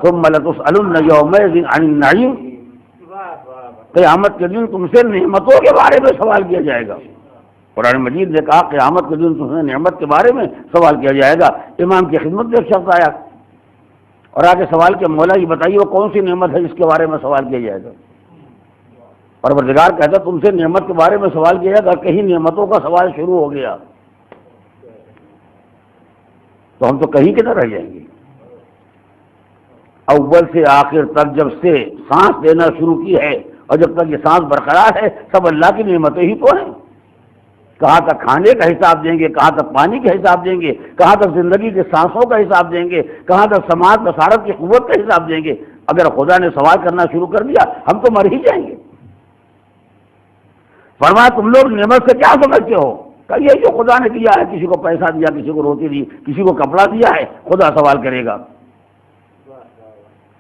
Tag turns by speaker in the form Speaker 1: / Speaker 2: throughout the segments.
Speaker 1: ثم لتسألن یومئذ عن النعیم، قیامت کے دن تم سے نعمتوں کے بارے میں سوال کیا جائے گا۔ قرآن مجید نے کہا قیامت کے دن تم سے نعمت کے بارے میں سوال کیا جائے گا۔ امام کی خدمت میں ایک شخص آیا اور آگے سوال کیا، مولا یہ بتائیے وہ کون سی نعمت ہے جس کے بارے میں سوال کیا جائے گا؟ پروردگار کہتا تم سے نعمت کے بارے میں سوال کیا جائے گا، کہیں نعمتوں کا سوال شروع ہو گیا تو ہم تو کہیں کے نہ رہ جائیں گے۔ اول سے آخر تک جب سے سانس لینا شروع کی ہے اور جب تک یہ سانس برقرار ہے سب اللہ کی نعمتیں ہی تو ہیں۔ کہاں تک کھانے کا حساب دیں گے، کہاں تک پانی کا حساب دیں گے، کہاں تک زندگی کے سانسوں کا حساب دیں گے، کہاں تک سماعت بصارت کی قوت کا حساب دیں گے؟ اگر خدا نے سوال کرنا شروع کر دیا ہم تو مر ہی جائیں گے۔ فرمایا تم لوگ نعمت سے کیا سمجھتے ہو؟ کہ یہ جو خدا نے دیا ہے، کسی کو پیسہ دیا، کسی کو روٹی دی، کسی کو کپڑا دیا ہے، خدا سوال کرے گا۔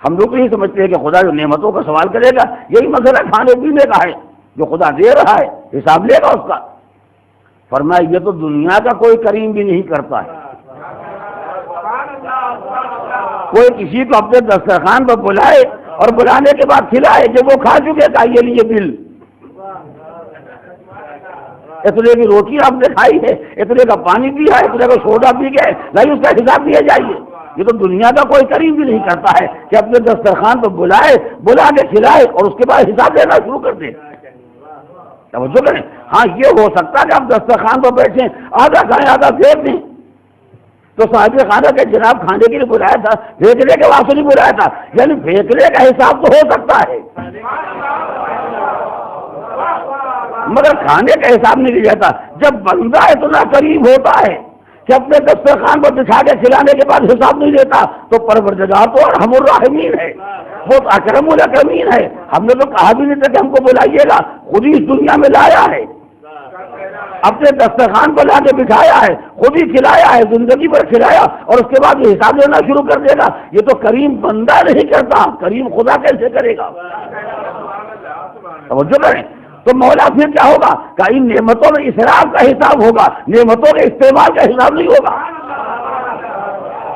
Speaker 1: ہم لوگ یہی سمجھتے ہیں کہ خدا جو نعمتوں کا سوال کرے گا یہی مسئلہ کھانے پینے کا ہے، جو خدا دے رہا ہے حساب لے گا اس کا۔ فرمایا یہ تو دنیا کا کوئی کریم بھی نہیں کرتا ہے، کوئی کسی کو اپنے دسترخوان پر بلائے اور بلانے کے بعد کھلائے جب وہ کھا چکے گا یہ لیے بل، اتنے کی روٹی آپ نے کھائی ہے، اتنے کا پانی پیا ہے، اتنے کا سوڈا پی گئے، نہیں اس کا حساب دیا جائیے۔ یہ تو دنیا کا کوئی کریم بھی نہیں کرتا ہے کہ اپنے دسترخوان پر بلائے، بلا کے کھلائے اور اس کے بعد حساب لینا شروع کر دے۔ توجہ کریں، ہاں یہ ہو سکتا ہے کہ آپ دسترخوان پر بیٹھیں، آدھا کھائیں آدھا پھینک دیں، تو صاحب خانہ کہ جناب کھانے کے لیے بلایا تھا، پھینکنے کے واسطے نہیں بلایا تھا، یعنی پھینکنے کا حساب تو ہو سکتا ہے مگر کھانے کا حساب نہیں لیا جاتا۔ جب بندہ اتنا قریب ہوتا ہے کہ اپنے دسترخوان پر بچھا کے کھلانے کے بعد حساب نہیں دیتا تو پروردگار تو ارحم الراحمین ہے، وہ اکرم الاکرمین ہے۔ ہم نے تو کہا بھی نہیں تھا کہ ہم کو بلائیے گا، خود ہی اس دنیا میں لایا ہے، اپنے دسترخوان پر لا کے بٹھایا ہے، خود ہی کھلایا ہے، زندگی پر کھلایا اور اس کے بعد یہ حساب لینا شروع کر دے گا۔ یہ تو کریم بندہ نہیں کرتا، کریم خدا کیسے کرے گا؟ توجہ کریں۔ تو مولا پھر کیا ہوگا کہ ان نعمتوں میں اسراف کا حساب ہوگا، نعمتوں کے استعمال کا حساب نہیں ہوگا۔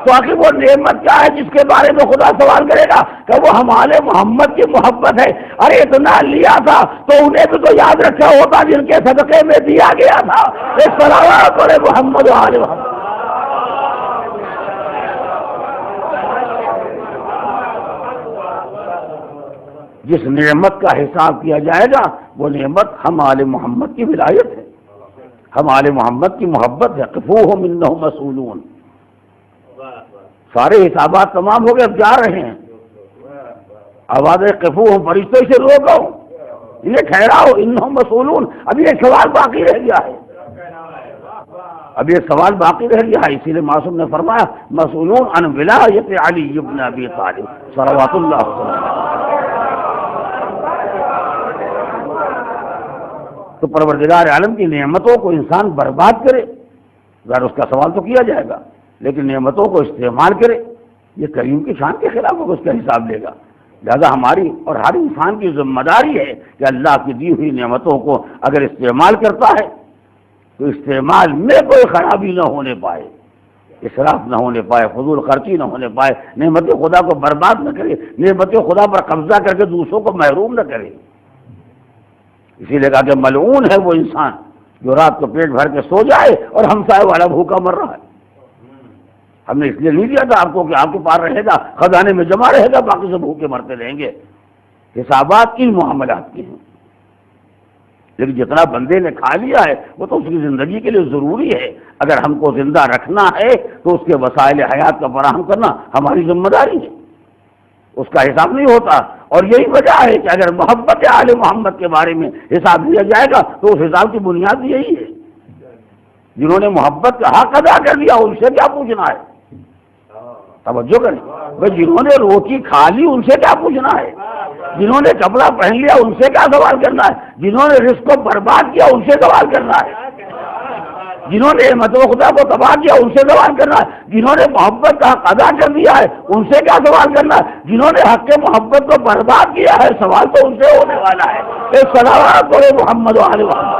Speaker 1: تو آخر وہ نعمت کیا ہے جس کے بارے میں خدا سوال کرے گا؟ کہ وہ ہمارے محمد کی محبت ہے۔ ارے اتنا لیا تھا تو انہیں بھی تو یاد رکھا ہوتا جن کے صدقے میں دیا گیا تھا۔ صلوات علی محمد و آل محمد۔ جس نعمت کا حساب کیا جائے گا وہ نعمت ہم آل محمد کی ولایت ہے، ہم آل محمد کی محبت ہے۔ قفوہم انہم مسئولون۔ سارے حسابات تمام ہو گئے، اب جا رہے ہیں۔ آواز قفوہم، فرشتوں سے روکو، انہیں ٹھہراؤ، انہم مسئولون۔ ابھی ایک سوال باقی رہ گیا ہے، ابھی ایک سوال باقی رہ گیا ہے، اسی لیے معصوم نے فرمایا مسئولون عن ولایت علی بن ابی طالب صلوات اللہ علیہ۔ تو پروردگار عالم کی نعمتوں کو انسان برباد کرے، ظاہر اس کا سوال تو کیا جائے گا، لیکن نعمتوں کو استعمال کرے یہ کریم کی شان کے خلاف ہوگا، اس کا حساب لے گا۔ لہذا ہماری اور ہر انسان کی ذمہ داری ہے کہ اللہ کی دی ہوئی نعمتوں کو اگر استعمال کرتا ہے تو استعمال میں کوئی خرابی نہ ہونے پائے، اسراف نہ ہونے پائے، فضول خرچی نہ ہونے پائے، نعمت خدا کو برباد نہ کرے، نعمت خدا پر قبضہ کر کے دوسروں کو محروم نہ کرے۔ اسی لیے کہا کہ ملعون ہے وہ انسان جو رات کو پیٹ بھر کے سو جائے اور ہمسائے والا بھوکا مر رہا ہے۔ ہم نے اس لیے نہیں دیا تھا آپ کو کہ آپ کے پاس رہے گا، خزانے میں جمع رہے گا، باقی سے بھوکے مرتے رہیں گے۔ حسابات ان معاملات کے ہیں، لیکن جتنا بندے نے کھا لیا ہے وہ تو اس کی زندگی کے لیے ضروری ہے۔ اگر ہم کو زندہ رکھنا ہے تو اس کے وسائل حیات کا فراہم کرنا ہماری ذمہ داری ہے، اس کا حساب نہیں ہوتا۔ اور یہی وجہ ہے کہ اگر محبت آل محمد کے بارے میں حساب لیا جائے گا تو اس حساب کی بنیاد یہی ہے، جنہوں نے محبت کا حق ادا کر دیا ان سے کیا پوچھنا ہے؟ توجہ کریں بھائی، جنہوں نے روٹی کھا لی ان سے کیا پوچھنا ہے؟ جنہوں نے کپڑا پہن لیا ان سے کیا سوال کرنا ہے؟ جنہوں نے رزق کو برباد کیا ان سے سوال کرنا ہے؟ جنہوں نے مطلب خدا کو تباہ کیا ان سے سوال کرنا ہے؟ جنہوں نے محبت کا حق ادا کر دیا ہے ان سے کیا سوال کرنا ہے؟ جنہوں نے حق محبت کو برباد کیا ہے سوال تو ان سے ہونے والا ہے۔ صلوات علی محمد و آل محمد۔